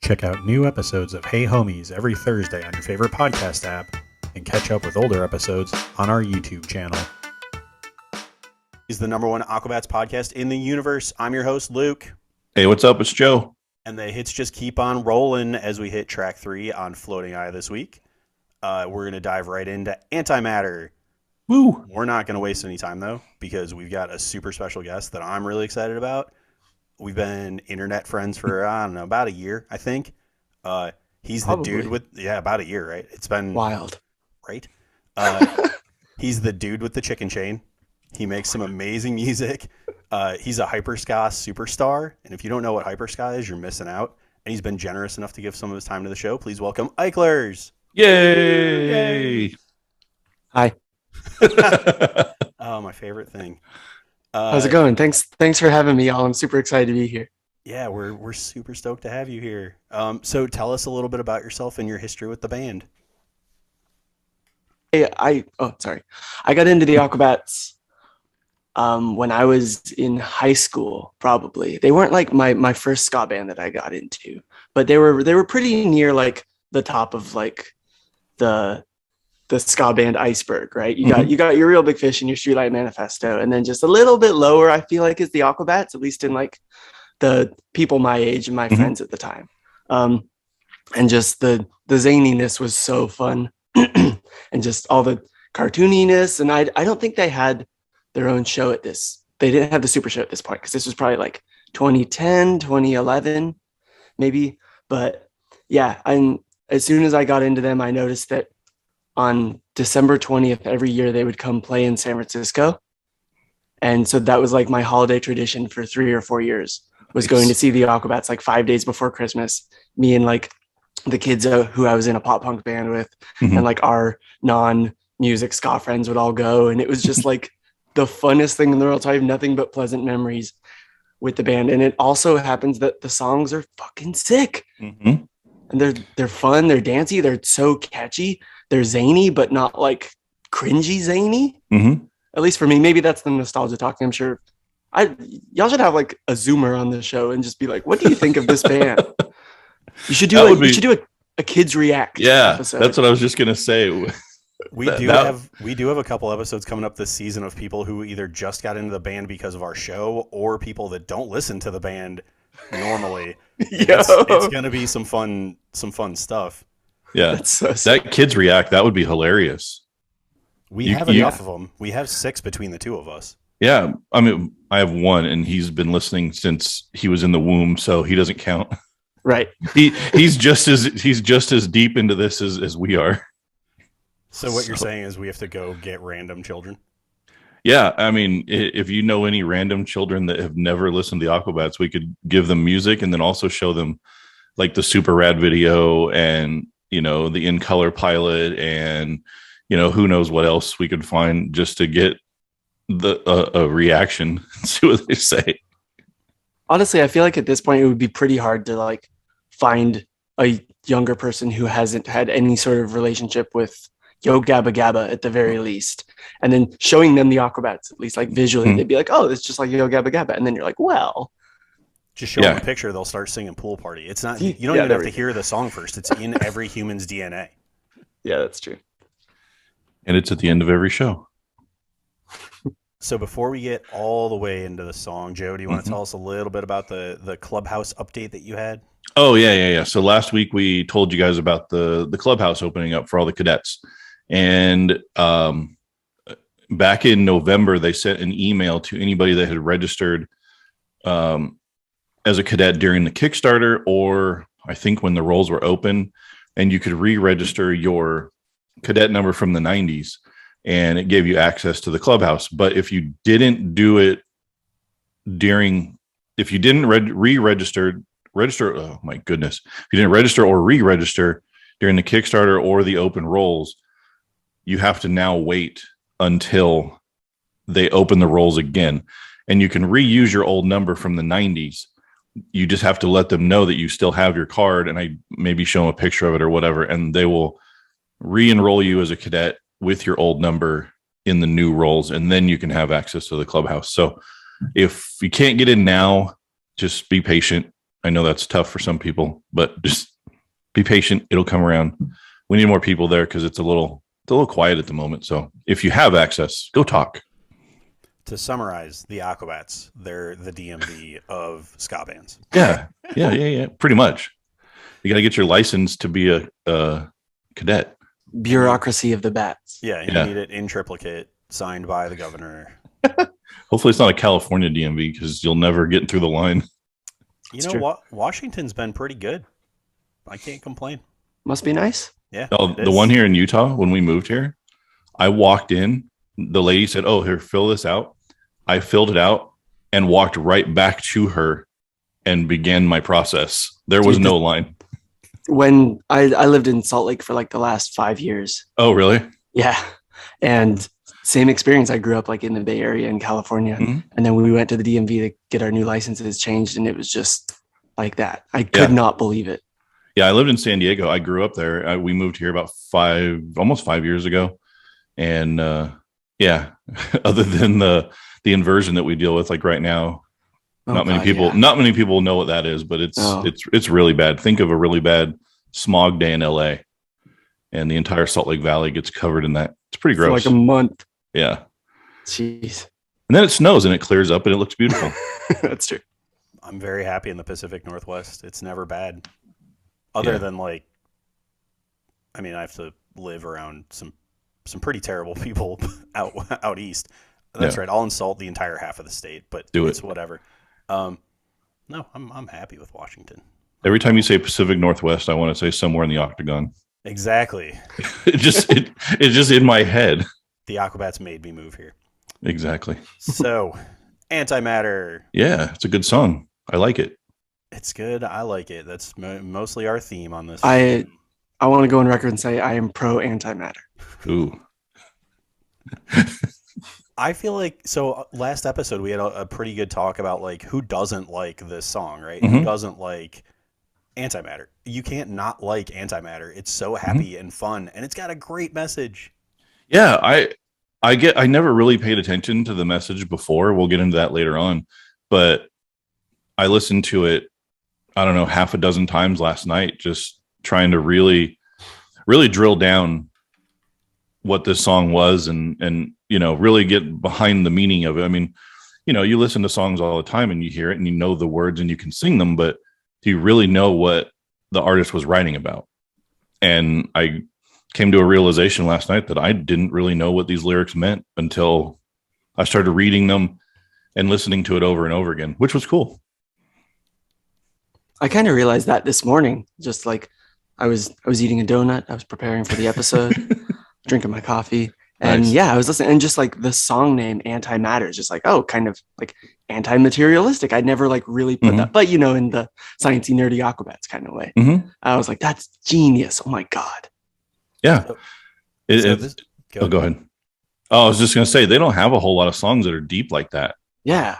Check out new episodes of Hey Homies every Thursday on your favorite podcast app, and catch up with older episodes on our YouTube channel. Is the number one Aquabats podcast in the universe. I'm your host, Luke. Hey, what's up? It's Joe. And the hits just keep on rolling as we hit track 3 on Floating Eye this week. We're going to dive right into Antimatter. Woo! We're not going to waste any time, though, because we've got a super special guest that I'm really excited about. We've been internet friends for, I don't know, about a year, I think. He's the dude with, about a year, right? It's been wild, right? He's the dude with the chicken chain. He makes some amazing music. He's a HyperSka superstar. And if you don't know what HyperSka is, you're missing out. And he's been generous enough to give some of his time to the show. Please welcome Eichlers. Yay! Hi. Oh, my favorite thing. How's it going? Thanks for having me, y'all. I'm super excited to be here. Yeah, we're super stoked to have you here. So tell us a little bit about yourself and your history with the band. Hey, I got into the Aquabats when I was in high school, probably. They weren't like my first ska band that I got into, but they were pretty near like the top of like the ska band iceberg, right? You got your Real Big Fish and your Streetlight Manifesto, and then just a little bit lower, I feel like, is the Aquabats, at least in like the people my age and my friends at the time. And just the zaniness was so fun, and just all the cartooniness. And I don't think they had their own show at this. They didn't have the Super Show at this point, because this was probably like 2010, 2011, maybe. But yeah, and as soon as I got into them, I noticed that on December 20th, every year they would come play in San Francisco. And so that was like my holiday tradition for 3 or 4 years, was going to see the Aquabats like 5 days before Christmas. Me and like the kids who I was in a pop punk band with, and like our non-music ska friends would all go. And it was just like the funnest thing in the world. So I have nothing but pleasant memories with the band. And it also happens that the songs are fucking sick. And they're fun, they're dancey, they're so catchy. They're zany, but not like cringy zany. At least for me. Maybe that's the nostalgia talking. I'm sure y'all should have like a Zoomer on the show and just be like, what do you think of this band? You should do a kids react. Yeah, episode. That's what I was just gonna say. We do have a couple episodes coming up this season of people who either just got into the band because of our show, or people that don't listen to the band normally. It's gonna be some fun stuff. Yeah, that kids react. That would be hilarious. We have enough of them. We have 6 between the two of us. Yeah, I mean, I have 1, and he's been listening since he was in the womb, so he doesn't count. Right. He's just as deep into this as we are. So what you're saying is we have to go get random children? Yeah, I mean, if you know any random children that have never listened to the Aquabats, we could give them music and then also show them like the Super Rad video and, you know, the In Color pilot, and, you know, who knows what else we could find just to get a reaction and see what they say. Honestly, I feel like at this point it would be pretty hard to like find a younger person who hasn't had any sort of relationship with Yo Gabba Gabba at the very least, and then showing them the Aquabats, at least like visually, they'd be like, oh, it's just like Yo Gabba Gabba. And then you're like, well, just show them a picture, they'll start singing Pool Party. It's not, you don't even have to hear the song first. It's in every human's DNA. Yeah, that's true. And it's at the end of every show. So before we get all the way into the song, Joe, do you want to tell us a little bit about the Clubhouse update that you had? Oh, yeah. So last week we told you guys about the Clubhouse opening up for all the cadets. And back in November, they sent an email to anybody that had registered as a cadet during the Kickstarter, or I think when the roles were open, and you could re-register your cadet number from the 90s, and it gave you access to the Clubhouse. But if you didn't do it if you didn't register, oh my goodness, if you didn't register or re-register during the Kickstarter or the open roles, you have to now wait until they open the roles again. And you can reuse your old number from the 90s. You just have to let them know that you still have your card, and I maybe show them a picture of it or whatever, and they will re-enroll you as a cadet with your old number in the new roles, and then you can have access to the Clubhouse. So if you can't get in now, just be patient. I know that's tough for some people, but just be patient. It'll come around. We need more people there because it's a little quiet at the moment. So if you have access, go talk. To summarize, the Aquabats, they're the DMV of ska bands. Yeah, yeah. Pretty much. You got to get your license to be a cadet. Bureaucracy of the bats. Yeah, you need it in triplicate, signed by the governor. Hopefully it's not a California DMV because you'll never get through the line. You know what? Washington's been pretty good. I can't complain. Must be nice. Yeah. Oh, the one here in Utah, when we moved here, I walked in. The lady said, "Oh, here, fill this out." I filled it out and walked right back to her and began my process. There was no line. When I lived in Salt Lake for like the last 5 years. Oh, really? Yeah. And same experience. I grew up like in the Bay Area in California. Mm-hmm. And then we went to the DMV to get our new licenses changed. And it was just like that. I could not believe it. Yeah, I lived in San Diego. I grew up there. We moved here about almost 5 years ago. And other than the inversion that we deal with like right now, not many people know what that is, but it's really bad. Think of a really bad smog day in LA and the entire Salt Lake Valley gets covered in that. It's pretty gross. For like a month. Yeah. Jeez. And then it snows and it clears up and it looks beautiful. That's true. I'm very happy in the Pacific Northwest. It's never bad. Other than like, I mean, I have to live around some pretty terrible people out east. That's right. I'll insult the entire half of the state, but it's whatever. No, I'm happy with Washington. Every time you say Pacific Northwest, I want to say somewhere in the octagon. Exactly. It's just in my head. The Aquabats made me move here. Exactly. So, Antimatter. Yeah, it's a good song. I like it. It's good. I like it. That's mostly our theme on this. I want to go on record and say I am pro antimatter. Ooh. I feel like, so last episode we had a pretty good talk about like who doesn't like this song, right? Mm-hmm. Who doesn't like Antimatter? You can't not like Antimatter. It's so happy and fun, and it's got a great message. Yeah, I never really paid attention to the message before. We'll get into that later on, but I listened to it, I don't know, half a dozen times last night, just trying to really, really drill down what this song was and really get behind the meaning of it. I mean, you listen to songs all the time and you hear it and you know the words and you can sing them, but do you really know what the artist was writing about? And I came to a realization last night that I didn't really know what these lyrics meant until I started reading them and listening to it over and over again, which was cool. I kind of realized that this morning, just like I was eating a donut. I was preparing for the episode, drinking my coffee. And nice. I was listening, and just like the song name Antimatter is just like, oh, kind of like anti-materialistic. I'd never like really put that, but in the sciencey, nerdy Aquabats kind of way. Mm-hmm. I was like, that's genius. Oh my God. Yeah. Go ahead. Oh, I was just going to say, they don't have a whole lot of songs that are deep like that. Yeah.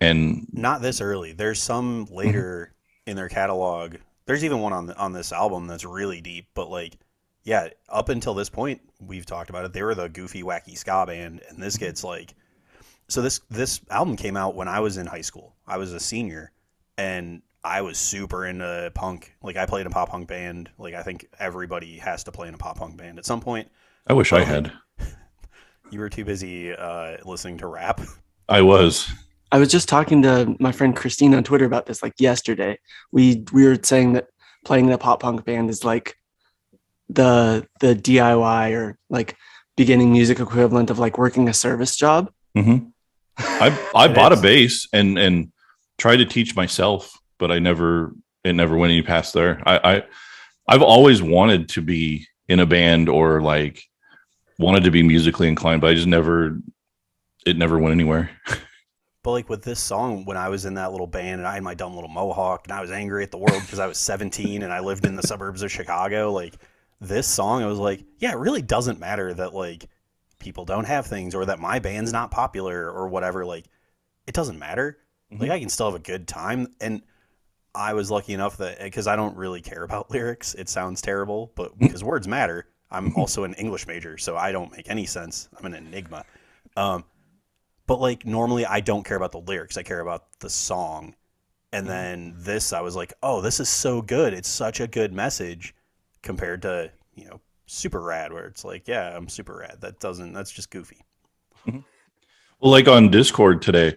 And not this early. There's some later in their catalog. There's even one on this album that's really deep, but like, yeah, up until this point, we've talked about it. They were the goofy, wacky ska band, and this gets like, so this album came out when I was in high school. I was a senior, and I was super into punk. Like, I played in a pop punk band. Like, I think everybody has to play in a pop punk band at some point. I wish I had. You were too busy listening to rap. I was just talking to my friend Christine on Twitter about this like yesterday. We were saying that playing in a pop punk band is like the DIY or like beginning music equivalent of like working a service job. Mm-hmm. I bought a bass and tried to teach myself, but it never went any past there. I've always wanted to be in a band or like wanted to be musically inclined, but it never went anywhere. But like with this song, when I was in that little band and I had my dumb little mohawk and I was angry at the world because I was 17 and I lived in the suburbs of Chicago, like this song, I was like, yeah, it really doesn't matter that like people don't have things or that my band's not popular or whatever. Like, it doesn't matter. Mm-hmm. Like, I can still have a good time. And I was lucky enough that, because I don't really care about lyrics, it sounds terrible, but because words matter. I'm also an English major, so I don't make any sense. I'm an enigma. But like normally I don't care about the lyrics. I care about the song. And then this, I was like, oh, this is so good. It's such a good message compared to, Super Rad, where it's like, yeah, I'm Super Rad. That's just goofy. Mhm. Well, like on Discord today,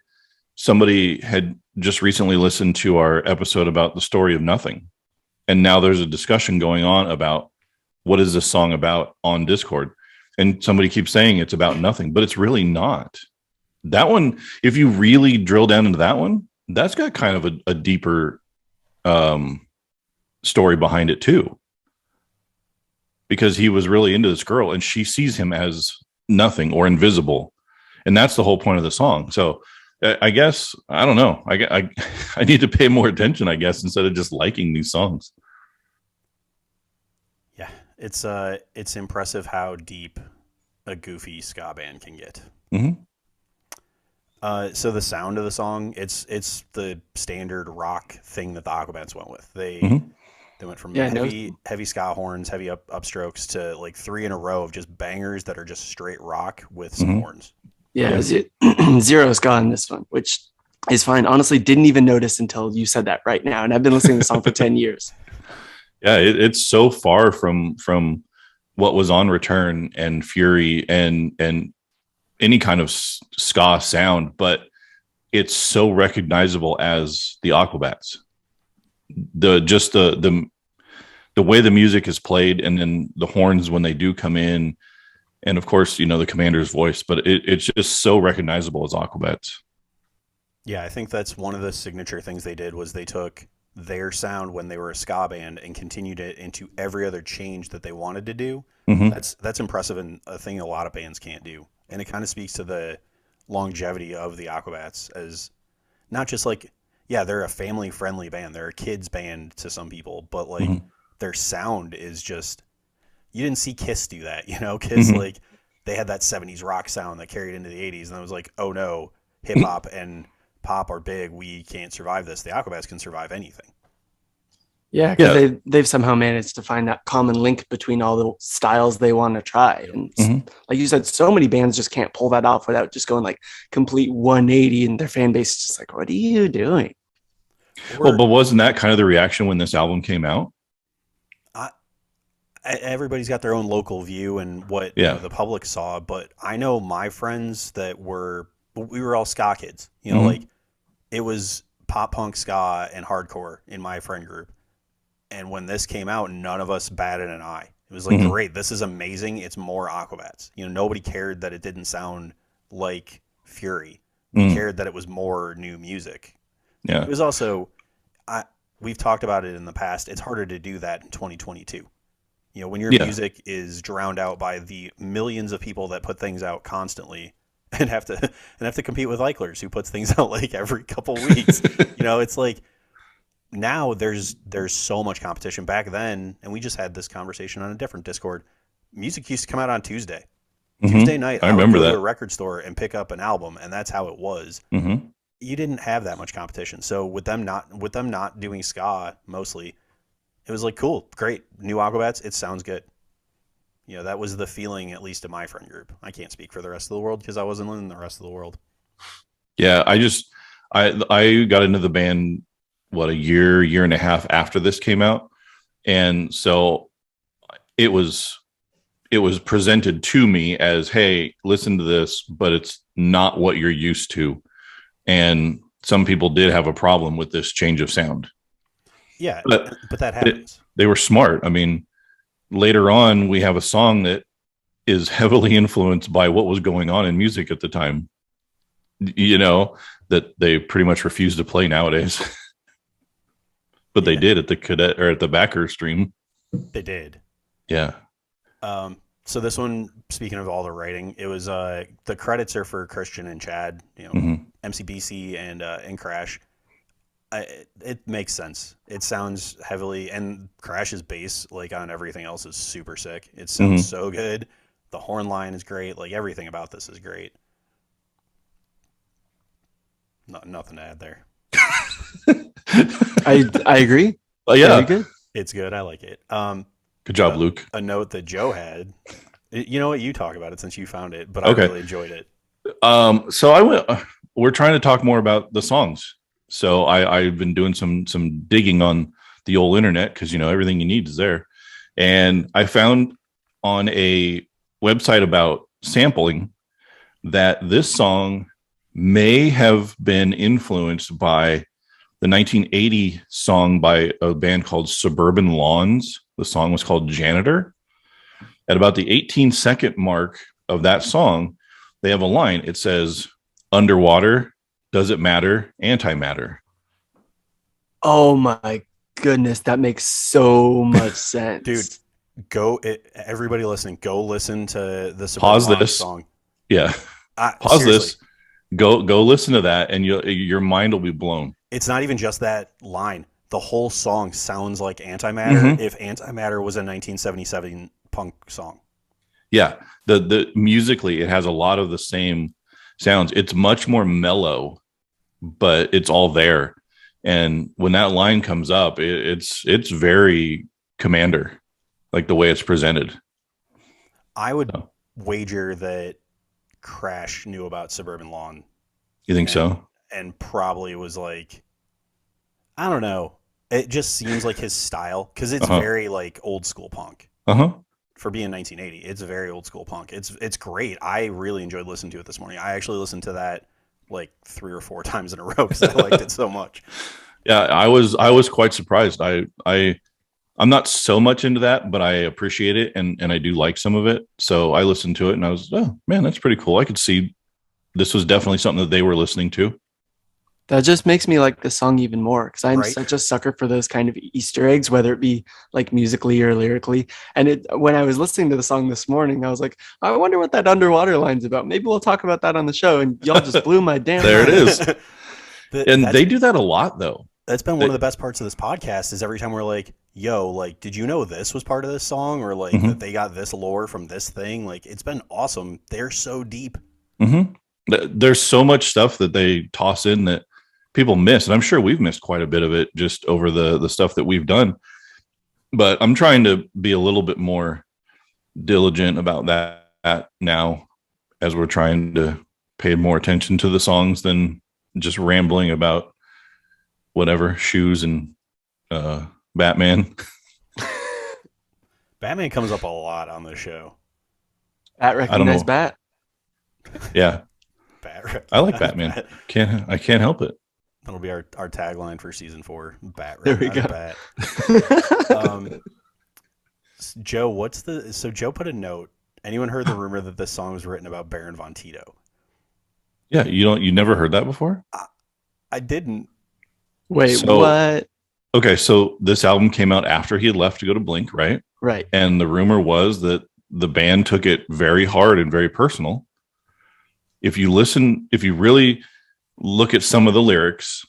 somebody had just recently listened to our episode about the story of nothing. And now there's a discussion going on about what is this song about on Discord. And somebody keeps saying it's about nothing, but it's really not. That one, if you really drill down into that one, that's got kind of a deeper story behind it too. Because he was really into this girl and she sees him as nothing or invisible. And that's the whole point of the song. So I guess, I don't know. I need to pay more attention, I guess, instead of just liking these songs. Yeah, it's impressive how deep a goofy ska band can get. Mm-hmm. So the sound of the song, it's the standard rock thing that the Aquabats went with. Mm-hmm. They went from Yeah, heavy ska horns, heavy upstrokes to like 3 in a row of just bangers that are just straight rock with some Mm-hmm. horns. Yeah, zero ska in this one, which is fine. Honestly, didn't even notice until you said that right now, and I've been listening to the song for 10 years. Yeah, it's so far from what was on Return and Fury and any kind of ska sound, but it's so recognizable as the Aquabats. The way the music is played, and then the horns when they do come in, and of course, the commander's voice, but it's just so recognizable as Aquabats. Yeah, I think that's one of the signature things they did was they took their sound when they were a ska band and continued it into every other change that they wanted to do. Mm-hmm. That's impressive and a thing a lot of bands can't do. And it kind of speaks to the longevity of the Aquabats as not just like, yeah, they're a family friendly band. They're a kids band to some people, but like Mm-hmm. their sound is just, you didn't see Kiss do that, Kiss, Mm-hmm. like they had that 70s rock sound that carried into the 80s. And it was like, oh no, hip hop and pop are big. We can't survive this. The Aquabats can survive anything. Yeah, because they've somehow managed to find that common link between all the styles they want to try. And Mm-hmm. like you said, so many bands just can't pull that off without just going like complete 180, and their fan base is just like, what are you doing? Well, but wasn't that kind of the reaction when this album came out? Everybody's got their own local view and what the public saw, but I know my friends that we were all ska kids, Mm-hmm. like it was pop punk, ska, and hardcore in my friend group. And when this came out, none of us batted an eye. It was like, Mm-hmm. great, this is amazing. It's more Aquabats. Nobody cared that it didn't sound like Fury. We Mm-hmm. cared that it was more new music. Yeah. It was also, we've talked about it in the past. It's harder to do that in 2022. When your music is drowned out by the millions of people that put things out constantly and have to compete with Eichlers, who puts things out like every couple weeks. It's like now there's so much competition. Back then, and we just had this conversation on a different Discord, music used to come out on Tuesday. Mm-hmm. Tuesday night, I remember would go that. to a record store and pick up an album, and that's how it was. Mm-hmm. You didn't have that much competition. So with them not doing ska mostly, it was like, cool, great, new Aquabats. It sounds good. That was the feeling, at least in my friend group. I can't speak for the rest of the world because I wasn't in the rest of the world. Yeah, I got into the band a year and a half after this came out, and so it was presented to me as, hey, listen to this, but it's not what you're used to, and some people did have a problem with this change of sound. Yeah, but that happens. They were smart. I mean, later on, we have a song that is heavily influenced by what was going on in music at the time, that they pretty much refuse to play nowadays. But they did at the cadet or at the backer stream. They did. Yeah. So this one, speaking of all the writing, it was the credits are for Christian and Chad, Mm-hmm. MCBC and Crash. It makes sense. It sounds heavily, and Crash's bass, like on everything else, is super sick. It sounds Mm-hmm. so good. The horn line is great. Like everything about this is great. Nothing to add there. I agree. Oh, yeah. Very good. It's good. I like it. Good job, Luke. A note that Joe had. You know what? You talk about it since you found it, but I Okay. really enjoyed it. So we're trying to talk more about the songs. So I've been doing some digging on the old internet because everything you need is there. And I found on a website about sampling that this song may have been influenced by the 1980 song by a band called Suburban Lawns. The song was called Janitor. At about the 18-second mark of that song, they have a line. It says, "Underwater, does it matter? Antimatter." Oh my goodness, that makes so much sense. Dude, everybody listening, go listen to the Pause Suburban this song. Yeah. Pause Seriously. this. Go listen to that, and your mind will be blown. It's not even just that line. The whole song sounds like Antimatter if Antimatter was a 1977 punk song. Yeah. The musically, it has a lot of the same sounds. It's much more mellow, but it's all there. And when that line comes up, it's very Commander, like the way it's presented. I would wager that Crash knew about Suburban Lawn. You think so? And probably was like, I don't know. It just seems like his style because it's very like old school punk. For being 1980, it's very old school punk. It's great. I really enjoyed listening to it this morning. I actually listened to that like 3 or 4 times in a row because I liked it so much. Yeah, I was quite surprised. I'm not so much into that, but I appreciate it and I do like some of it. So I listened to it and I was, oh man, that's pretty cool. I could see this was definitely something that they were listening to. That just makes me like the song even more because I'm such a sucker for those kind of Easter eggs, whether it be like musically or lyrically. And when I was listening to the song this morning, I was like, I wonder what that underwater line's about. Maybe we'll talk about that on the show. And y'all just blew my damn There mind. it is. And they do that a lot, though. That's been one of the best parts of this podcast is every time we're like, yo, like, did you know this was part of this song? Or like that they got this lore from this thing? Like, it's been awesome. They're so deep. There's so much stuff that they toss in that people miss. And I'm sure we've missed quite a bit of it just over the stuff that we've done. But I'm trying to be a little bit more diligent about that now as we're trying to pay more attention to the songs than just rambling about whatever, shoes and Batman. Batman comes up a lot on the show. Bat recognize Bat. Yeah. I like Batman. Bat. I can't help it. That'll be our tagline for season 4. Bat there we go. Bat. Joe, so Joe put a note. Anyone heard the rumor that this song was written about Baron von Tito? Yeah, you never heard that before? I didn't. Wait, what? Okay, so this album came out after he had left to go to Blink, right? Right. And the rumor was that the band took it very hard and very personal. If you really look at some of the lyrics,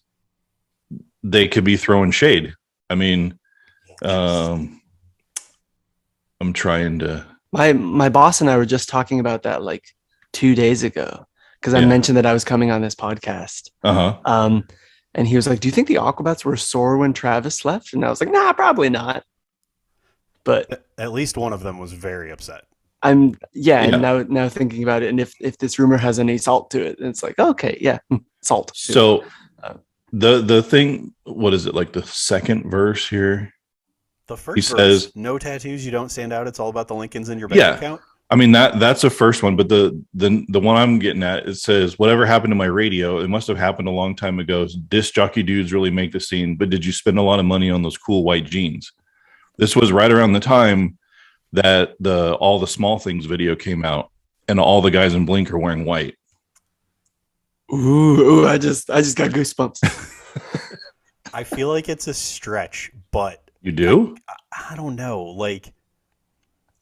they could be throwing shade. I mean, I'm trying to. My boss and I were just talking about that like 2 days ago because I mentioned that I was coming on this podcast. And he was like, "Do you think the Aquabats were sore when Travis left?" And I was like, "Nah, probably not." But at least one of them was very upset. And now thinking about it, and if this rumor has any salt to it, it's like, okay, yeah, salt. So the thing, what is it, like the second verse here? The first verse says, "No tattoos, you don't stand out. It's all about the Lincolns in your bank account." I mean that's the first one, but the one I'm getting at, it says, "Whatever happened to my radio? It must have happened a long time ago. Disc jockey dudes really make the scene, but did you spend a lot of money on those cool white jeans?" This was right around the time that All the Small Things video came out, and all the guys in Blink are wearing white. Ooh, I just got goosebumps. I feel like it's a stretch, but you do? I don't know. Like,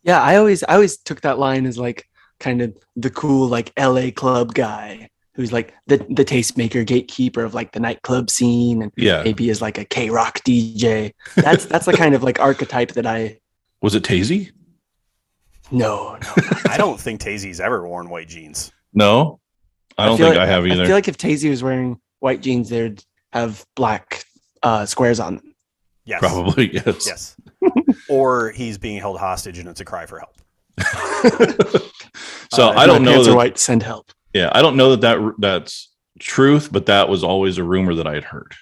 yeah, I always took that line as like kind of the cool like LA club guy who's like the tastemaker gatekeeper of like the nightclub scene, and maybe is like a K-rock DJ. That's the kind of like archetype that I. Was it Tazy? No. I don't think Tazy's ever worn white jeans. No, I don't think I have either. I feel like if Tazy was wearing white jeans, they'd have black squares on them. Yes. Probably, yes. Yes. Or he's being held hostage and it's a cry for help. So I don't know that white, send help. Yeah, I don't know that's truth, but that was always a rumor that I had heard.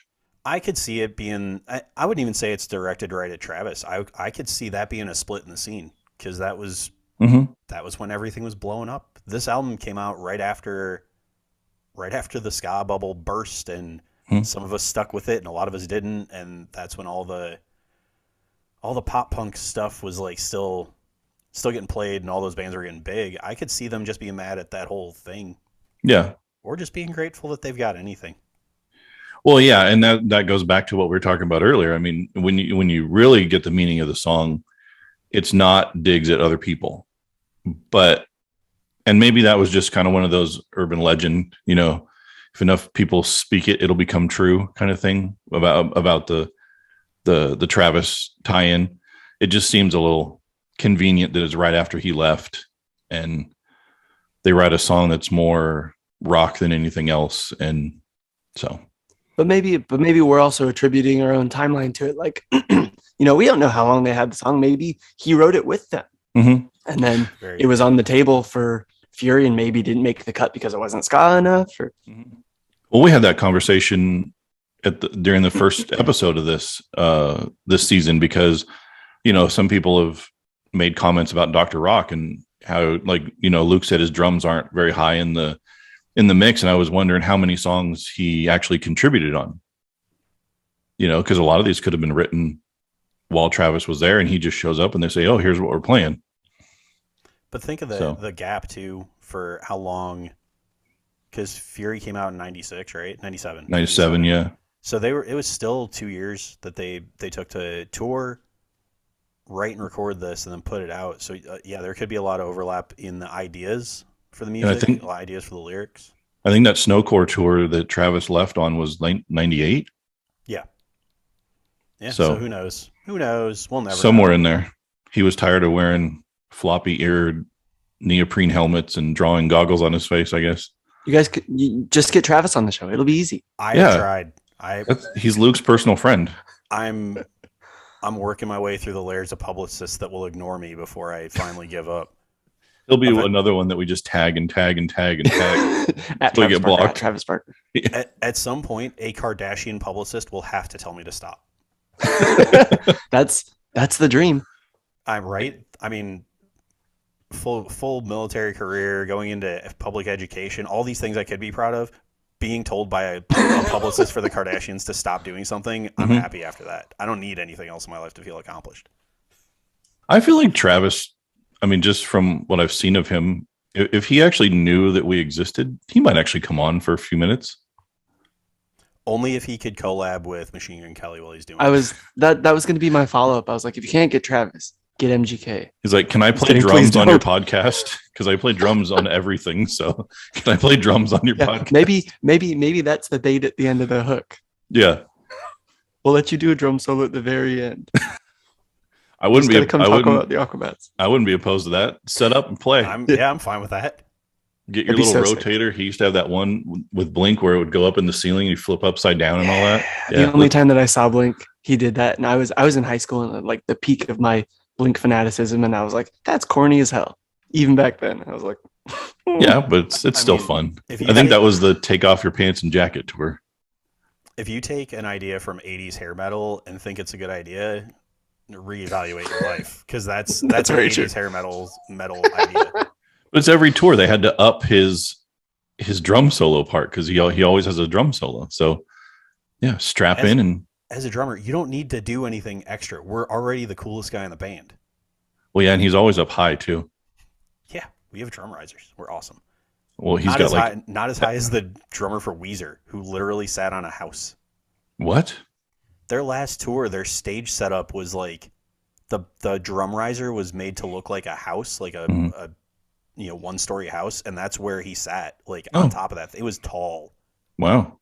I could see it being. I wouldn't even say it's directed right at Travis. I could see that being a split in the scene because that was when everything was blowing up. This album came out right after the ska bubble burst, and some of us stuck with it, and a lot of us didn't. And that's when all the pop punk stuff was like still getting played, and all those bands were getting big. I could see them just being mad at that whole thing. Yeah. Or just being grateful that they've got anything. Well, yeah, and that goes back to what we were talking about earlier. I mean, when you really get the meaning of the song, it's not digs at other people, and maybe that was just kind of one of those urban legend, if enough people speak it, it'll become true kind of thing about the Travis tie-in. It just seems a little convenient that it's right after he left, and they write a song that's more rock than anything else, and so. But maybe we're also attributing our own timeline to it. Like, we don't know how long they had the song. Maybe he wrote it with them. Mm-hmm. And then it was on the table for Fury and maybe didn't make the cut because it wasn't ska enough. Well, we had that conversation during the first episode of this season because, some people have made comments about Dr. Rock and how, Luke said his drums aren't very high in the mix. And I was wondering how many songs he actually contributed on, because a lot of these could have been written while Travis was there and he just shows up and they say, oh, here's what we're playing. But think of the gap too for how long, because Fury came out in 96, right? 97, yeah. So it was still 2 years that they took to tour, write and record this and then put it out. So there could be a lot of overlap in the ideas for the music, ideas for the lyrics. I think that Snowcore tour that Travis left on was 98. Yeah. So who knows? We'll never somewhere know. In there. He was tired of wearing floppy-eared neoprene helmets and drawing goggles on his face, I guess. You guys could just get Travis on the show. It'll be easy. I have tried. He's Luke's personal friend. I'm working my way through the layers of publicists that will ignore me before I finally give up. He'll be another one that we just tag and tag and tag and tag until we get blocked. Travis Barker. Yeah. At some point, a Kardashian publicist will have to tell me to stop. That's the dream. I'm right. I mean, full military career, going into public education, all these things I could be proud of. Being told by a publicist for the Kardashians to stop doing something, I'm happy after that. I don't need anything else in my life to feel accomplished. I feel like Travis, I mean, just from what I've seen of him, if he actually knew that we existed, he might actually come on for a few minutes. Only if he could collab with Machine Gun Kelly while he's doing it. That was going to be my follow-up. I was like, if you can't get Travis, get MGK. He's like, can I play drums on your podcast? Because I play drums on everything. So can I play drums on your podcast? Maybe that's the bait at the end of the hook. Yeah. We'll let you do a drum solo at the very end. I wouldn't be come talk about the Aquabats. I wouldn't be opposed to that. Set up and play. I'm fine with that. Get your little rotator. Sick. He used to have that one with Blink where it would go up in the ceiling and you flip upside down and all that. Yeah. The only time that I saw Blink, he did that, and I was in high school and like the peak of my Blink fanaticism, and I was like, that's corny as hell. Even back then, I was like, yeah, but it's still fun. I think that was the take off your pants and jacket tour. If you take an idea from 80s hair metal and think it's a good idea, reevaluate your life, because that's an 80s hair metal idea. But it's every tour they had to up his drum solo part because he always has a drum solo. So yeah, strap in and. As a drummer, you don't need to do anything extra. We're already the coolest guy in the band. Well, yeah, and he's always up high too. Yeah, we have drum risers. We're awesome. Well, he's got not as high as the drummer for Weezer, who literally sat on a house. What? Their last tour, their stage setup was like the drum riser was made to look like a house, like a 1-story house, and that's where he sat, like on top of that. It was tall. Wow.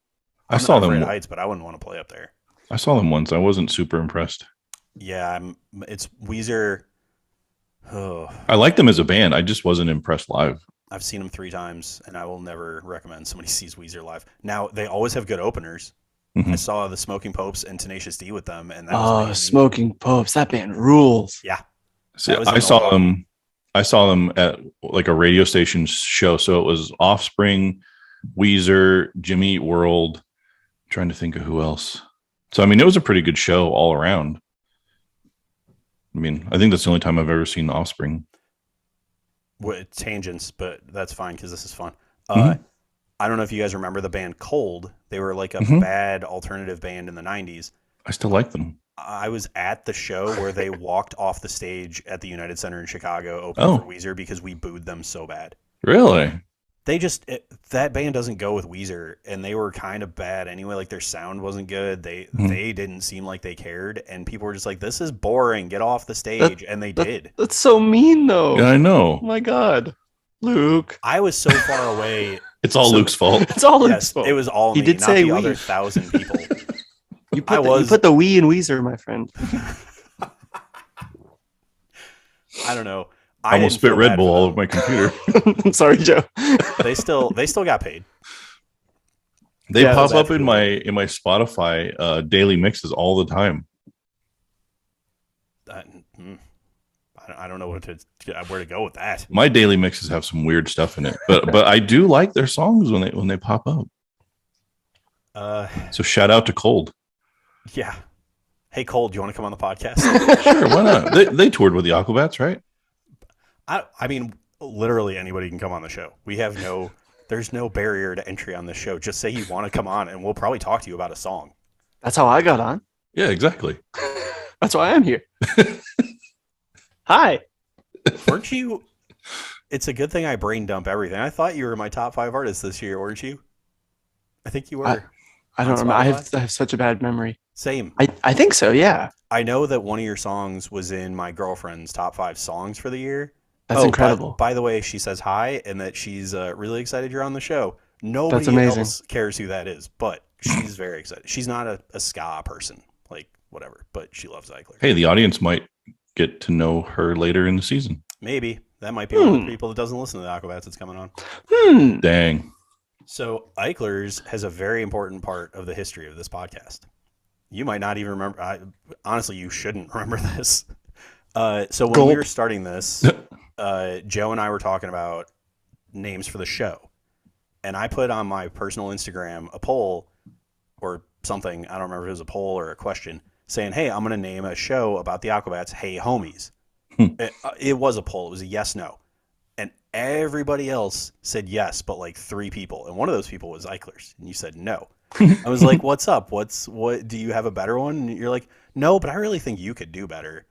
I saw them heights, but I wouldn't want to play up there. I saw them once. I wasn't super impressed. Yeah, it's Weezer. Oh. I like them as a band. I just wasn't impressed live. I've seen them 3 times, and I will never recommend somebody sees Weezer live. Now, they always have good openers. I saw the Smoking Popes and Tenacious D with them, and that was Smoking Popes, that band rules. Yeah. See, I saw them at like a radio station show. So it was Offspring, Weezer, Jimmy Eat World. I'm trying to think of who else. So I mean, it was a pretty good show all around. I mean, I think that's the only time I've ever seen Offspring. With tangents, but that's fine because this is fun. Mhm. I don't know if you guys remember the band Cold. They were like a Mhm. bad alternative band in the 90s. I still like them. I was at the show where they walked off the stage at the United Center in Chicago opening Oh. for Weezer because we booed them so bad. Really? That band doesn't go with Weezer, and they were kind of bad anyway. Like their sound wasn't good. They didn't seem like they cared, and people were just like, "This is boring. Get off the stage." And they did. That's so mean, though. Yeah, I know. Oh my God, Luke. I was so far away. It's all Luke's fault. It's all Luke's Yes, fault. it was all He me, did not say the we. other 1,000 people. You put the we in Weezer, my friend. I don't know. I almost didn't spit feel Red bad Bull for all them. over my computer. I'm sorry, Joe. They still got paid. They Yeah, pop that's up in cool. my Spotify daily mixes all the time. I don't know where to go with that. My daily mixes have some weird stuff in it, but I do like their songs when they pop up. So shout out to Cold. Yeah. Hey, Cole, do you want to come on the podcast? Sure, why not? They toured with the Aquabats, right? I mean, literally anybody can come on the show. There's no barrier to entry on this show. Just say you want to come on, and we'll probably talk to you about a song. That's how I got on. Yeah, exactly. That's why I'm here. Hi. Weren't you? It's a good thing I brain dump everything. I thought you were my top 5 artists this year, weren't you? I think you were. I don't On remember. I Spotify? have such a bad memory. Same. I think so. Yeah. I know that one of your songs was in my girlfriend's top 5 songs for the year. That's incredible. By the way, she says hi and that she's really excited you're on the show. Nobody That's amazing. else cares who that is, but she's very excited. She's not a ska person, like whatever, but she loves Eichler. Hey, the audience might get to know her later in the season. Maybe that might be one of the people that doesn't listen to the Aquabats that's coming on. Dang. So Eichlers has a very important part of the history of this podcast. You might not even remember. Honestly, you shouldn't remember this. So when we were starting this, Joe and I were talking about names for the show. And I put on my personal Instagram a poll or something. I don't remember if it was a poll or a question saying, hey, I'm going to name a show about the Aquabats, Hey Homies. It was a poll. It was a yes, no. And everybody else said yes, but like 3 people. And one of those people was Eichlers. And you said no. I was like, what's up? What do you have a better one? And you're like, no, but I really think you could do better.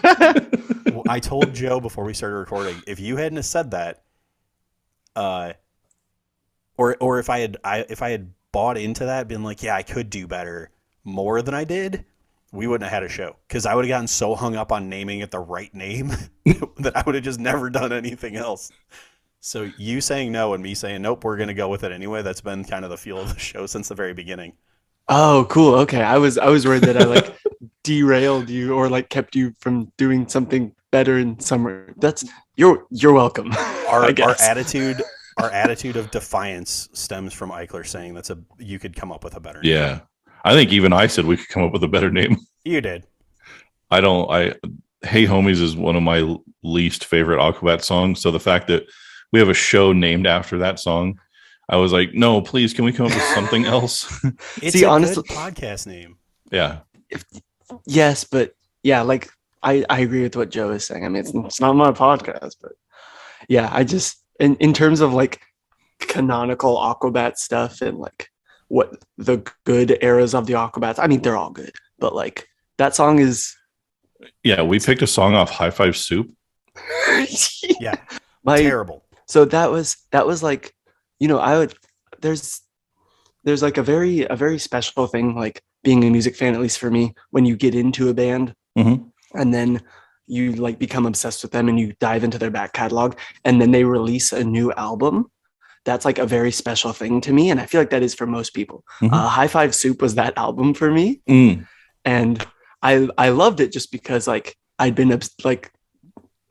Well, I told Joe before we started recording, if you hadn't have said that, or if I had bought into that, been like, yeah, I could do better more than I did, we wouldn't have had a show because I would have gotten so hung up on naming it the right name that I would have just never done anything else. So you saying no and me saying nope, we're gonna go with it anyway. That's been kind of the feel of the show since the very beginning. Oh, cool. Okay. I was worried that I like derailed you or like kept you from doing something better in somewhere. You're welcome. Our I guess. attitude of defiance stems from Eichler saying you could come up with a better name. Yeah. I think even I said we could come up with a better name. You did. Hey Homies is one of my least favorite Aquabat songs. So the fact that we have a show named after that song, I was like, no, please, can we come up with something else? It's honestly, good podcast name. Yeah. Yes, but yeah, like I agree with what Joe is saying. I mean, it's not my podcast, but yeah, I just in terms of like canonical Aquabat stuff and like what the good eras of the Aquabats, I mean, they're all good, but like that song is. Yeah, we picked a song off High Five Soup. Yeah, terrible. So that was like, there's like a very special thing, like being a music fan, at least for me, when you get into a band and then you like become obsessed with them and you dive into their back catalog and then they release a new album. That's like a very special thing to me. And I feel like that is for most people. High Five Soup was that album for me. And I loved it just because like I'd been like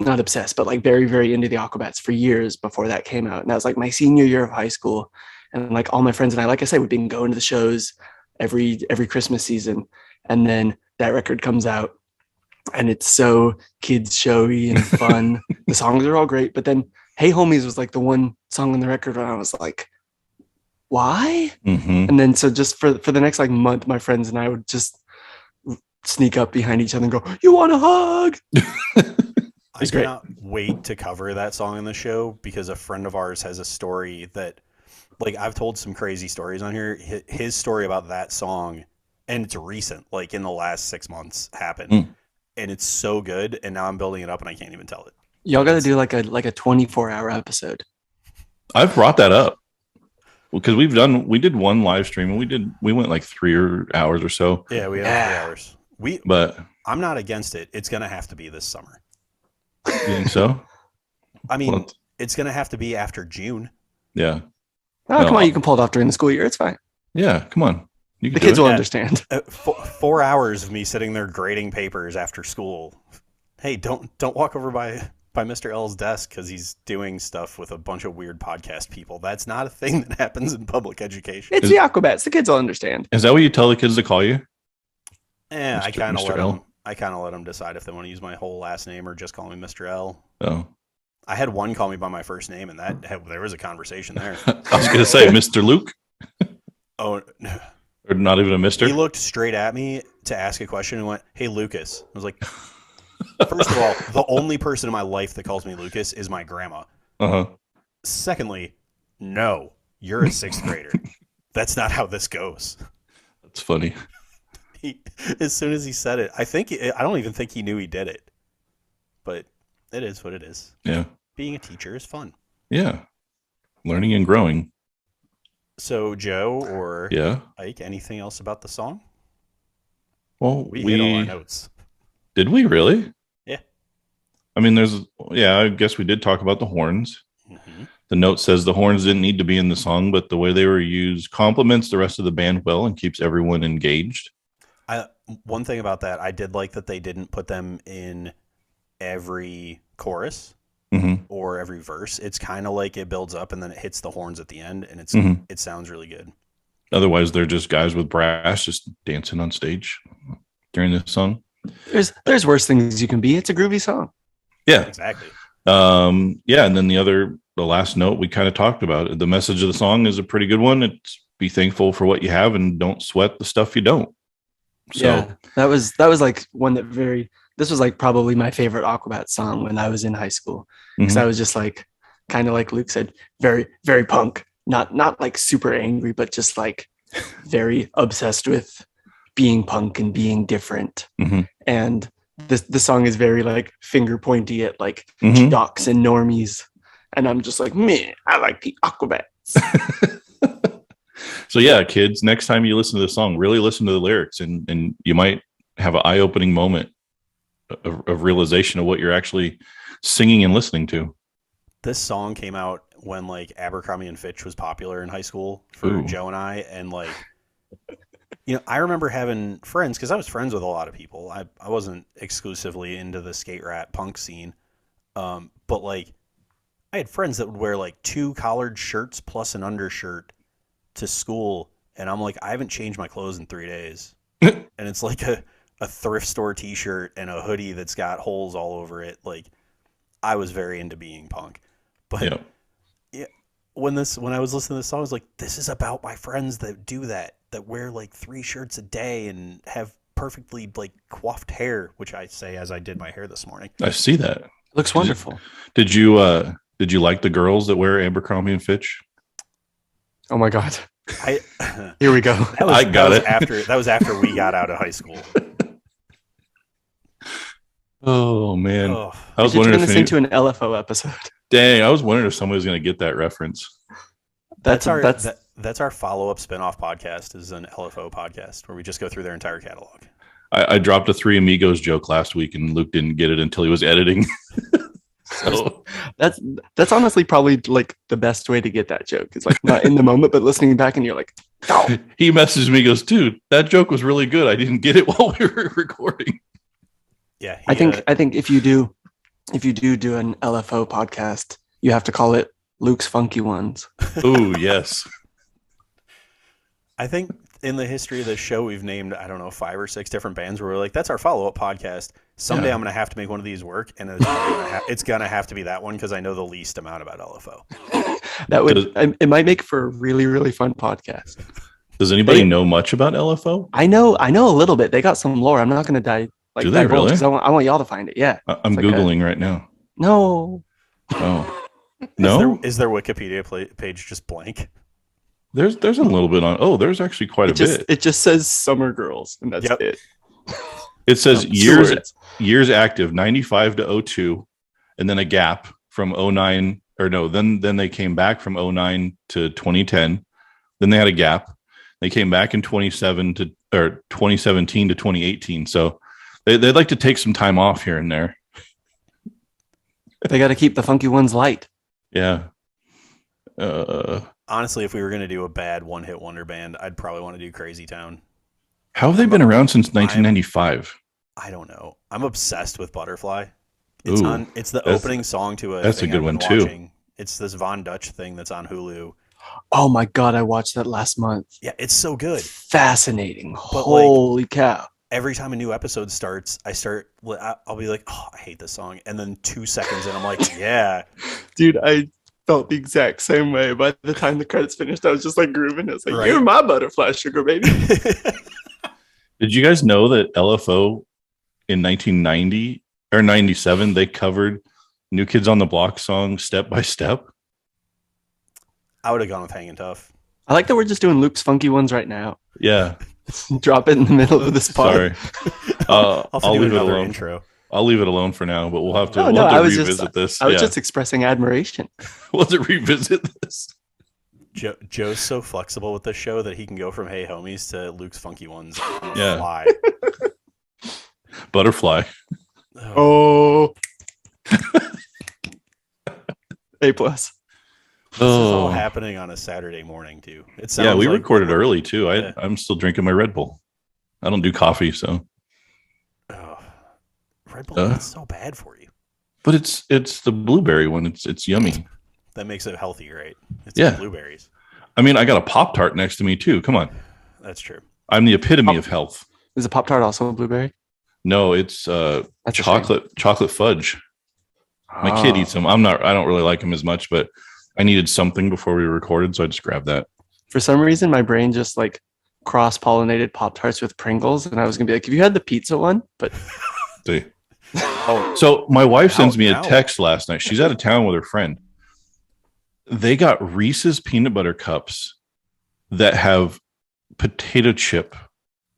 not obsessed, but like very, very into the Aquabats for years before that came out. And that was like my senior year of high school. And like all my friends and I, like I said, we've been going to the shows every Christmas season. And then that record comes out and it's so kids showy and fun. The songs are all great, but then Hey Homies was like the one song on the record where I was like, why? Mm-hmm. And then so just for the next like month, my friends and I would just sneak up behind each other and go, "You want a hug?" I was great. cannot wait to cover that song in the show because a friend of ours has a story that, like, I've told some crazy stories on here. His story about that song, and it's recent, like in the last 6 months, happened, and it's so good. And now I'm building it up, and I can't even tell it. Y'all got to do like a 24-hour episode. I've brought that up because we did one live stream and we went like 3 hours or so. Yeah, we have 3 hours. But I'm not against it. It's gonna have to be this summer. you think so? I mean, it's gonna have to be after June. Yeah. Oh, come on, you can pull it off during the school year. It's fine. Yeah, come on. The kids will understand. 4 hours of me sitting there grading papers after school. Hey, don't walk over by Mr. L's desk because he's doing stuff with a bunch of weird podcast people. That's not a thing that happens in public education. It's the Aquabats. The kids will understand. Is that what you tell the kids to call you? Yeah, I kind of let them decide if they want to use my whole last name or just call me Mr. L. Oh. I had one call me by my first name, and there was a conversation there. I was going to say, Mr. Luke? Oh, or not even a Mr.? He looked straight at me to ask a question and went, "Hey, Lucas." I was like, first of all, the only person in my life that calls me Lucas is my grandma. Uh-huh. Secondly, no, you're a 6th grader. That's not how this goes. That's funny. As soon as he said it, I don't even think he knew he did it. But it is what it is. Yeah. Being a teacher is fun. Yeah. Learning and growing. So, Joe or Ike, anything else about the song? Well, we hit all our notes. Did we really? Yeah. I mean, I guess we did talk about the horns. Mm-hmm. The note says the horns didn't need to be in the song, but the way they were used complements the rest of the band well and keeps everyone engaged. One thing about that, I did like that they didn't put them in every chorus or every verse. It's kind of like it builds up and then it hits the horns at the end, and it sounds really good. Otherwise, they're just guys with brass just dancing on stage during this song. There's worse things you can be. It's a groovy song. Yeah, exactly. And then the last note we kind of talked about it. The message of the song is a pretty good one. It's be thankful for what you have and don't sweat the stuff you don't. So yeah, that was like one this was like probably my favorite Aquabat song when I was in high school, because I was just like, kind of like Luke said, very, very punk, not like super angry, but just like very obsessed with being punk and being different. And the song is very like finger pointy at like jocks and normies. And I'm just like, man, I like the Aquabats. So yeah, kids, next time you listen to the song, really listen to the lyrics, and you might have an eye-opening moment of realization of what you're actually singing and listening to. This song came out when like Abercrombie and Fitch was popular in high school for Joe and I, and like, I remember having friends, because I was friends with a lot of people. I wasn't exclusively into the skate rat punk scene, but like I had friends that would wear like 2 collared shirts plus an undershirt to school, and I'm like, I haven't changed my clothes in 3 days. And it's like a thrift store t-shirt and a hoodie that's got holes all over it. Like, I was very into being punk. But when I was listening to this song, I was like, this is about my friends that do that wear like 3 shirts a day and have perfectly like coiffed hair, which I say as I did my hair this morning. I see that. Looks wonderful. Did you like the girls that wear Abercrombie and Fitch? Oh my God. Here we go. That was after we got out of high school. Oh man. I was wondering if into an LFO episode. Dang, I was wondering if somebody was going to get that reference. That's our follow-up spinoff podcast, is an LFO podcast where we just go through their entire catalog. I dropped a 3 Amigos joke last week and Luke didn't get it until he was editing. So that's honestly probably like the best way to get that joke. It's like not in the moment, but listening back and you're like, oh. He messaged me, goes, dude, that joke was really good. I didn't get it while we were recording. Yeah. I think if you do an LFO podcast, you have to call it Luke's Funky Ones. Oh, yes. I think in the history of this show, we've named, I don't know, 5 or 6 different bands where we're like, that's our follow-up podcast. Someday I'm going to have to make one of these work, and it's going to have to be that one because I know the least amount about LFO. That would it might make for a really, really fun podcast. Does anybody know much about LFO? I know a little bit. They got some lore. I'm not going to Do they really? Because I want y'all to find it. Yeah. I'm Googling right now. No. Oh. No? Is their Wikipedia page just blank? There's a little bit on. Oh, there's actually quite a bit. It just says Summer Girls, and that's it. It says years active, 95 to 02, and then a gap from 09, or no, then they came back from 09 to 2010. Then they had a gap. They came back in 2017 to 2018. So they'd like to take some time off here and there. They got to keep the funky ones light. Yeah. Honestly, if we were going to do a bad one-hit wonder band, I'd probably want to do Crazy Town. How have they been around since 1995? I don't know. I'm obsessed with Butterfly. It's the that's- opening song to a that's a thing good I've been one, too. watching. It's this Von Dutch thing that's on Hulu. Oh my God, I watched that last month. Yeah, it's so good. Fascinating. But, holy cow. Every time a new episode starts, I'll be like, oh, I hate this song. And then 2 seconds in, I'm like, yeah. Dude, I felt the exact same way. By the time the credits finished, I was just like grooving. It's like, Right. You're my butterfly, sugar baby. Did you guys know that LFO in 1990 or 97, they covered New Kids on the Block song Step by Step? I would have gone with Hangin' Tough. I like that we're just doing Luke's funky ones right now. Yeah. Drop it in the middle of this part. Sorry. I'll I'll leave it another alone. intro. I'll leave it alone for now, but we'll have to, I was revisit this. I was just expressing admiration. We'll have to revisit this. Joe's so flexible with this show that he can go from Hey Homies to Luke's Funky Ones. On the Yeah. fly. Butterfly. Oh. A plus. This is all happening on a Saturday morning too. It sounds Yeah, we like recorded early too. Yeah. I'm still drinking my Red Bull. I don't do coffee, so. Oh, Red Bull is so bad for you. But it's the blueberry one. It's yummy. That makes it healthy, right? It's Yeah. blueberries. I mean, I got a Pop-Tart next to me too. Come on. That's true. I'm the epitome of health. Is a Pop-Tart also a blueberry? No, it's That's a chocolate fudge. My kid eats them. I don't really like them as much, but I needed something before we recorded, so I just grabbed that. For some reason, my brain just like cross-pollinated Pop-Tarts with Pringles, and I was gonna be like, "Have you had the pizza one?" But See. Oh, So my wife sends me a Now. text last night. She's out of town with her friend. They got Reese's peanut butter cups that have potato chip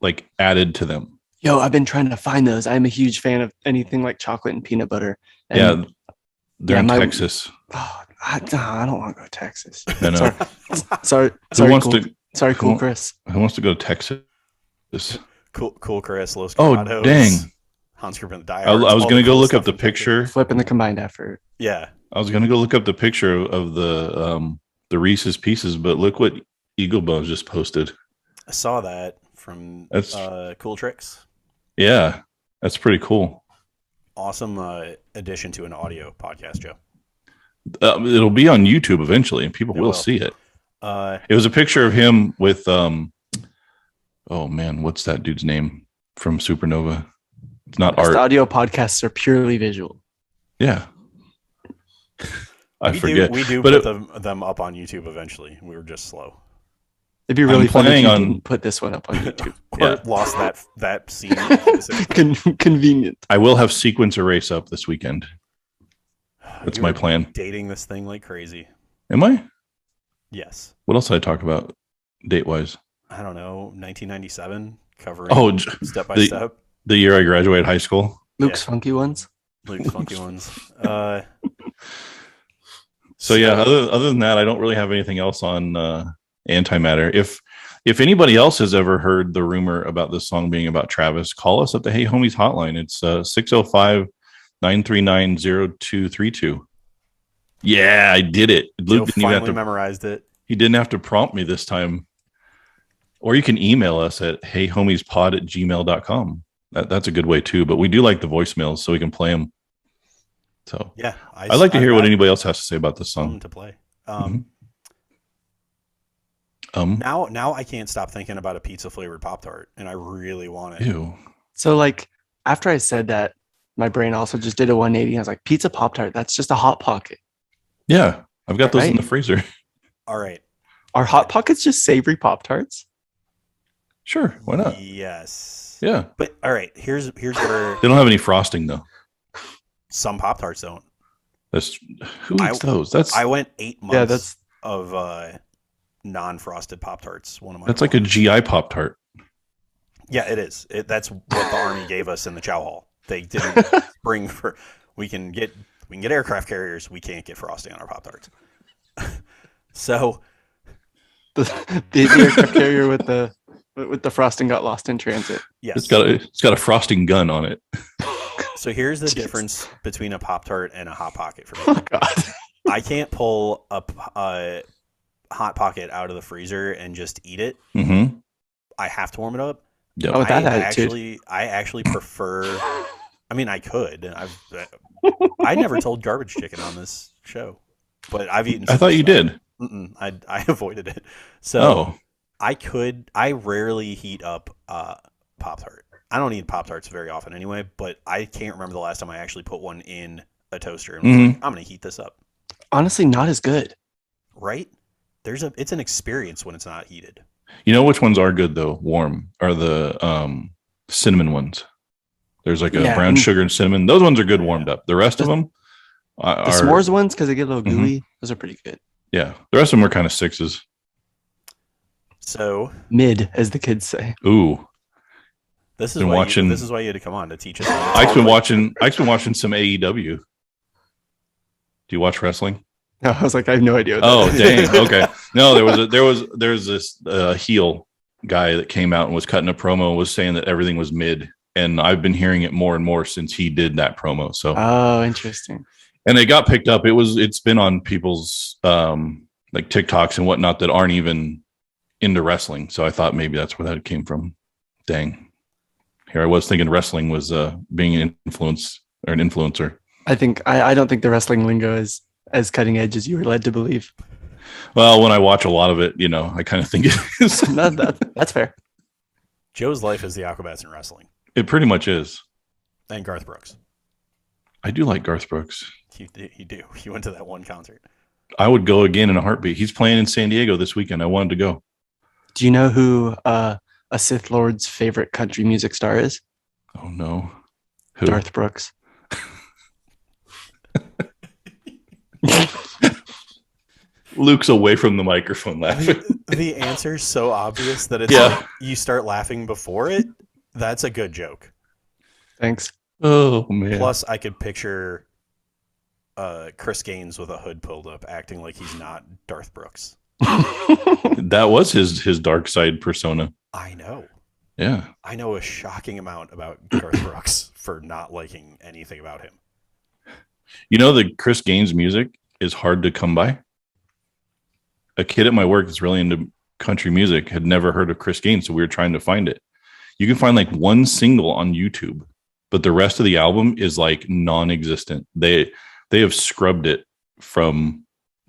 like added to them. yo, I've been trying to find those. I'm a huge fan of anything like chocolate and peanut butter. And, Yeah, they're yeah, in my- Texas. Oh, I don't want to go to Texas. I know. Sorry, Who wants cool, to? sorry, cool, who- Chris. Who wants to go to Texas? cool Chris, Los Oh, Curados, dang. Hans Group and the Die I was Hards, all going to the go cool look up stuff the in Texas. picture. Flipping the combined effort. Yeah. I was going to go look up the picture of the Reese's Pieces, but look what Eagle Bones just posted. I saw that from That's- Cool Tricks. Yeah, that's pretty cool. Awesome addition to an audio podcast, Joe. It'll be on YouTube eventually, and people It will will. see it. Uh, It was a picture of him with oh man, what's that dude's name from Supernova? It's not Best Art. audio podcasts are purely visual. Yeah. I we forget. we do but put them up on YouTube eventually. We were just slow. It'd be really fun if planning you on- didn't put this one up on YouTube. Or Yeah. lost that scene. specifically. Convenient. I will have Sequence Erase up this weekend. That's You my were plan. Dating this thing like crazy. Am I? Yes. What else did I talk about date wise? I don't know. 1997 covering Oh, step by the- step. the year I graduated high school. Luke's Yeah. funky ones. Luke's funky ones. So yeah, other than that, I don't really have anything else on antimatter. If anybody else has ever heard the rumor about this song being about Travis, call us at the Hey Homies hotline. It's 605-939-0232. Yeah, I did it. Joe Luke didn't even have finally to. memorized it. He didn't have to prompt me this time. Or you can email us at heyhomiespod@gmail.com. That's a good way too. But we do like the voicemails so we can play them. So Yeah, I'd like to hear I've what got anybody else has to say about this some song. to play. Mhm. Now I can't stop thinking about a pizza flavored Pop Tart, and I really want it. Ew. So like after I said that, my brain also just did a 180. I was like, pizza Pop Tart, that's just a hot pocket, Yeah, I've got those in right? the freezer. All right. Are hot pockets just savory Pop Tarts? Sure, why not? Yes. Yeah, But all right, here's where they don't have any frosting though. some Pop Tarts don't. That's who eats those? I went 8 months Yeah, that's of non-frosted Pop Tarts. One of my that's like a GI Pop Tart. Yeah, it is. That's what the Army gave us in the Chow Hall. They didn't bring for. We can get aircraft carriers. We can't get frosting on our Pop Tarts. So the aircraft carrier with the frosting got lost in transit. yes, It's got a frosting gun on it. So here's the Jeez. difference between a Pop Tart and a Hot Pocket for me. Oh God. I can't pull a Hot Pocket out of the freezer and just eat it. Mm-hmm. I have to warm it up. Yep. Oh, with that attitude. I actually prefer. I mean, I could. I never told garbage chicken on this show, but I've eaten. I thought you did. I avoided it. So Oh, I rarely heat up Pop Tart. I don't eat Pop Tarts very often anyway, but I can't remember the last time I actually put one in a toaster and was like, I'm gonna heat this up. Honestly, not as good. Right? It's an experience when it's not heated. you know which ones are good though? Warm are the cinnamon ones. There's like a Yeah, brown sugar and cinnamon. Those ones are good warmed up. The rest of them The are s'mores ones, because they get a little gooey, those are pretty good. Yeah, the rest of them are kind of sixes. So Mid, as the kids say. Ooh, this is Been why watching- this is why you had to come on to teach us. I've been watching some AEW. Do you watch wrestling? No, I was like, I have no idea. What Oh, that is. dang. Okay. No, there's this heel guy that came out and was cutting a promo and was saying that everything was mid. And I've been hearing it more and more since he did that promo. So, Oh, interesting. and it got picked up. It's been on people's like TikToks and whatnot that aren't even into wrestling. So I thought maybe that's where that came from. Dang. Here I was thinking wrestling was being an influence or an influencer. I don't think the wrestling lingo is as cutting edge as you were led to believe. Well, when I watch a lot of it, I kind of think it is. No, that's fair. Joe's life is the Aquabats in wrestling, It pretty much is. and Garth Brooks. I do like Garth Brooks. You do. You went to that one concert. I would go again in a heartbeat. He's playing in San Diego this weekend. I wanted to go. Do you know who a Sith Lord's favorite country music star is? Oh no. Who? Darth Brooks. Luke's away from the microphone laughing. The answer's so obvious that it's Yeah. like you start laughing before it. That's a good joke. Thanks. Oh man. Plus, I could picture Chris Gaines with a hood pulled up, acting like he's not Darth Brooks. That was his dark side persona. I know. Yeah. I know a shocking amount about Garth Brooks for not liking anything about him. You know the Chris Gaines music is hard to come by. A kid at my work that's really into country music had never heard of Chris Gaines, so we were trying to find it. You can find like one single on YouTube, but the rest of the album is like non-existent. They have scrubbed it from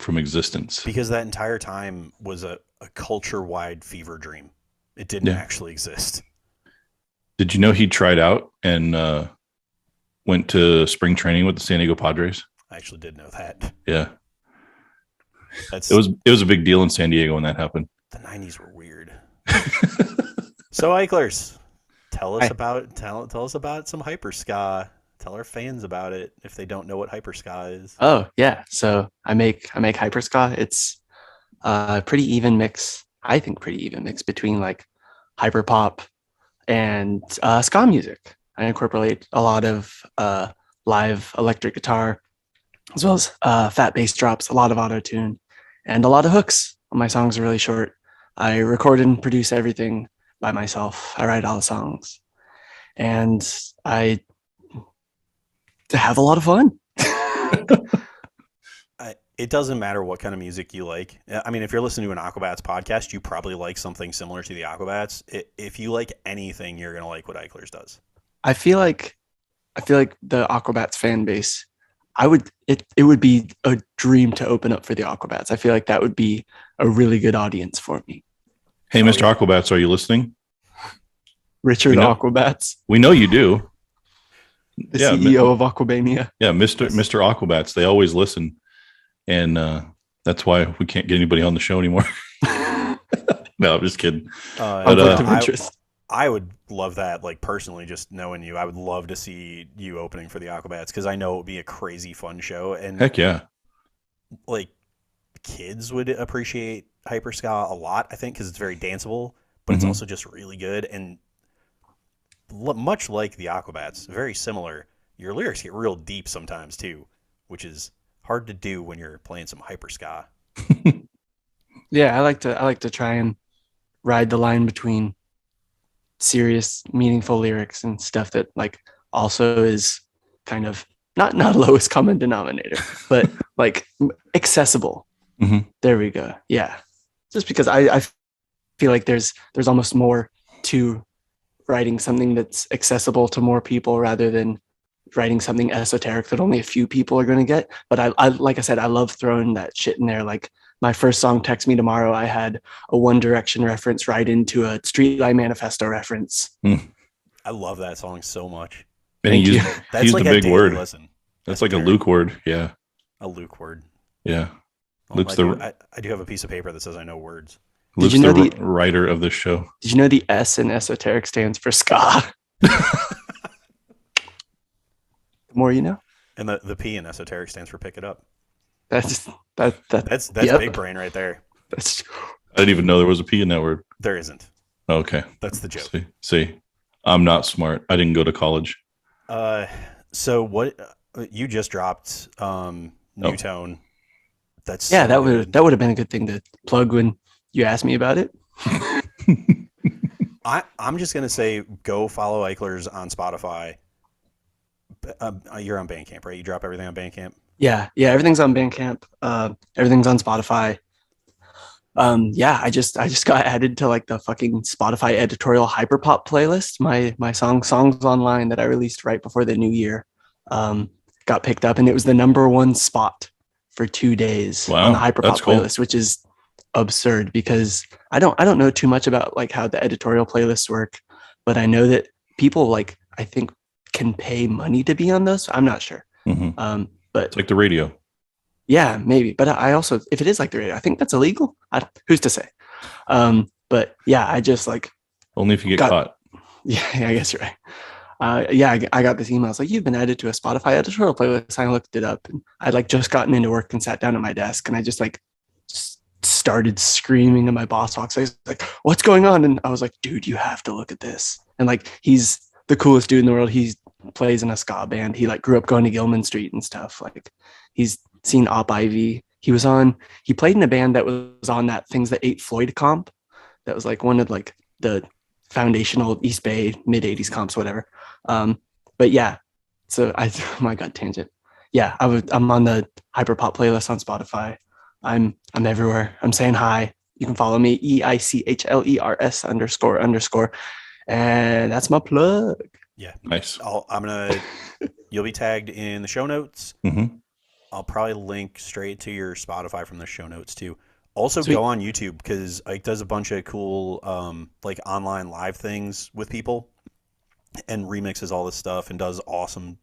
existence. Because that entire time was a culture-wide fever dream. It didn't actually exist. Did you know he tried out and went to spring training with the San Diego Padres? I actually did know that. Yeah. That's It was a big deal in San Diego when that happened. the 90s were weird. So Eichlers, tell us about some HyperSka. Tell our fans about it if they don't know what HyperSka is. Oh yeah. So I make HyperSka. It's a pretty even mix. I think pretty even mix between like hyperpop and ska music. I incorporate a lot of live electric guitar, as well as fat bass drops, a lot of auto tune, and a lot of hooks. My songs are really short. I record and produce everything by myself. I write all the songs, and I have a lot of fun. It doesn't matter what kind of music you like. I mean, if you're listening to an Aquabats podcast, you probably like something similar to the Aquabats. If you like anything, you're going to like what Eichlers does. I feel like the Aquabats fan base, it would be a dream to open up for the Aquabats. I feel like that would be a really good audience for me. Hey, Oh, Mr. yeah. Aquabats, are you listening? Richard We know, Aquabats, we know you do. the Yeah, CEO of Aquabania. yeah, Mr. Yes. Mr. Aquabats. They always listen, and that's why we can't get anybody on the show anymore. No, I'm just kidding. But Conflict of I interest. I would love that. Like personally, just knowing you, I would love to see you opening for the Aquabats because I know it would be a crazy fun show, and heck yeah. like kids would appreciate HyperSka a lot. I think because it's very danceable, but it's Mhm. also just really good and much like the Aquabats, very similar. Your lyrics get real deep sometimes too, which is hard to do when you're playing some HyperSka. Yeah, I like to try and ride the line between serious, meaningful lyrics and stuff that like also is kind of not lowest common denominator, but like accessible. Mhm. There we go. Yeah, just because I feel like there's almost more to writing something that's accessible to more people rather than writing something esoteric that only a few people are going to get. But I like I said, I love throwing that shit in there. Like my first song, "Text Me Tomorrow," I had a One Direction reference right into a Streetlight Manifesto reference. Mm. I love that song so much. And Thank you. he That's used like a a big daily word. listen. That's Yes, like a Jared. Luke word. Yeah. A Luke word. Yeah. Well, Luke's the I do have a piece of paper that says I know words. Did Luke's you know the the writer of this show. Did you know the S in esoteric stands for ska? The more you know. And the P in esoteric stands for pick it up. That's that that. That's Yep. big brain right there. That's I didn't even know there was a P in that word. There isn't. Okay. That's the joke. See, I'm not smart. I didn't go to college. So what you just dropped New Oh. Tone. That's yeah. so good. That would have been a good thing to plug when you asked me about it. I'm just gonna say go follow Eichlers on Spotify. You're on Bandcamp, right? You drop everything on Bandcamp. Yeah, everything's on Bandcamp. Everything's on Spotify. Yeah, I just got added to like the fucking Spotify editorial hyperpop playlist. My songs online that I released right before the new year got picked up, and it was the #1 spot for 2 days on the Wow, hyperpop that's cool. playlist, which is absurd because I don't know too much about like how the editorial playlists work, but I know that people like I think can pay money to be on those. I'm not sure. Mhm. But It's like the radio. yeah, maybe. But I also, if it is like the radio, I think that's illegal. Who's to say? But yeah, I just like, Only if you get Got- caught. yeah, I guess you're right. Yeah, I got this email. It's like, you've been added to a Spotify editorial playlist. I looked it up and I'd like just gotten into work and sat down at my desk and I just like started screaming at my boss. I was like, what's going on? And I was like, dude, you have to look at this. And like, he's the coolest dude in the world. He plays in a ska band. He like grew up going to Gilman Street and stuff. Like he's seen Op Ivy. He played in a band that was on that Things That Ate Floyd comp. That was like one of like the foundational East Bay mid 80s comps, whatever. But yeah, so oh my God, tangent. Yeah, I'm on the hyperpop playlist on Spotify. I'm everywhere. I'm saying hi. You can follow me, EICHLERS __. And that's my plug. Yeah. Nice. You'll be tagged in the show notes. Mm-hmm. I'll probably link straight to your Spotify from the show notes too. Also, Sweet. go on YouTube because Ike does a bunch of cool like online live things with people and remixes all this stuff and does awesome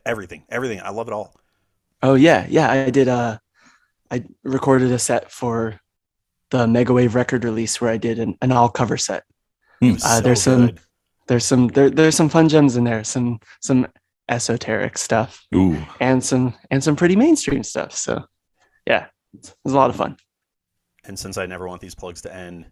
everything. I love it all. Oh yeah, I did. I recorded a set for the Megawave record release where I did an all cover set. It was so there's good. there's some fun gems in there, some esoteric stuff, Ooh. and some pretty mainstream stuff. So yeah, it was a lot of fun. And since I never want these plugs to end,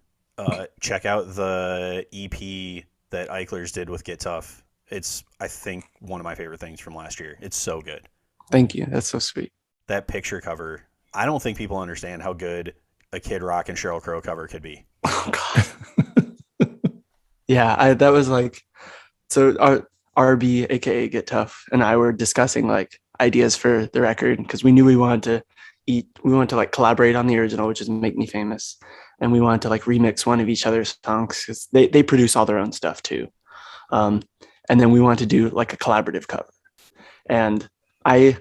check out the EP that Eichlers did with Get Tough. It's, I think, one of my favorite things from last year. It's so good. Thank you. That's so sweet. That picture cover, I don't think people understand how good a Kid Rock and Sheryl Crow cover could be. Oh God. Yeah, that was like, so RB, aka Get Tough, and I were discussing like ideas for the record because we knew we wanted to like collaborate on the original, which is Make Me Famous, and we wanted to like remix one of each other's songs because they produce all their own stuff too. And then we wanted to do like a collaborative cover, and I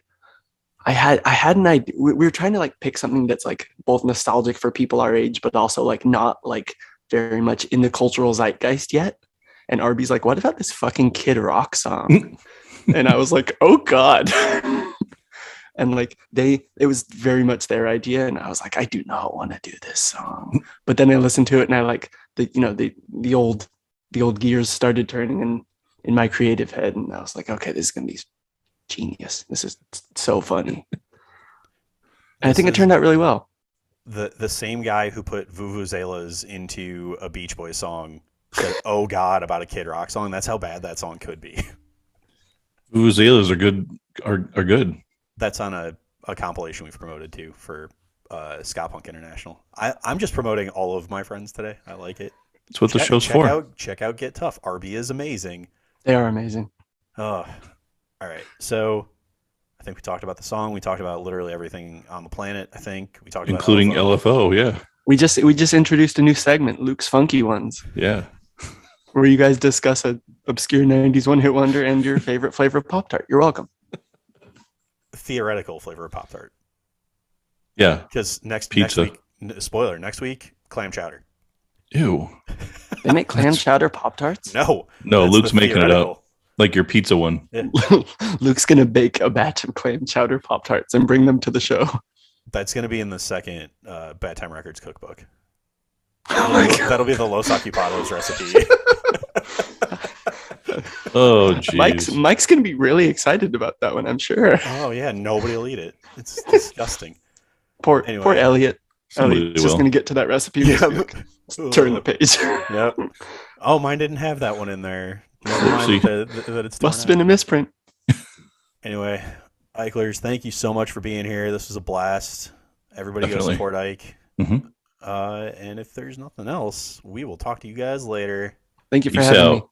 had an idea. We were trying to like pick something that's like both nostalgic for people our age, but also like not like very much in the cultural zeitgeist yet. And Arby's like, what about this fucking Kid Rock song? And I was like, oh God. And like it was very much their idea. And I was like, I do not want to do this song. But then I listened to it and I like the old gears started turning in my creative head. And I was like, okay, this is gonna be genius. This is so funny. And I think it turned out really well. The same guy who put Vuvuzelas into a Beach Boys song said, "Oh God," about a Kid Rock song. That's how bad that song could be. Vuvuzelas are good. Are good. That's on a compilation we've promoted too for Ska Punk International. I'm just promoting all of my friends today. I like it. That's what the show's for. Check out Get Tough. RB is amazing. They are amazing. Oh, all right. So I think we talked about the song. We talked about literally everything on the planet. I think we talked including about LFO. Yeah. We just introduced a new segment, Luke's Funky Ones. Yeah. Where you guys discuss an obscure 90s one-hit wonder and your favorite flavor of Pop-Tart. You're welcome. Theoretical flavor of Pop-Tart. Yeah. Because next week, spoiler, next week, clam chowder. Ew. They make clam chowder Pop-Tarts? No, Luke's making it up. Like your pizza one. Yeah. Luke's going to bake a batch of clam chowder Pop-Tarts and bring them to the show. That's going to be in the second Bad Time Records cookbook. Oh my God. That'll be the Los Ocupados recipe. Oh, jeez. Mike's going to be really excited about that one, I'm sure. Oh, yeah. Nobody will eat it. It's disgusting. Poor Elliot. Elliot's just going to get to that recipe. Yeah. Turn the page. Yep. Oh, mine didn't have that one in there. Never mind that it's must have been a misprint. Anyway, Eichlers, thank you so much for being here. This was a blast. Everybody go support Ike. Mm-hmm. And if there's nothing else, we will talk to you guys later. Thank you for having me.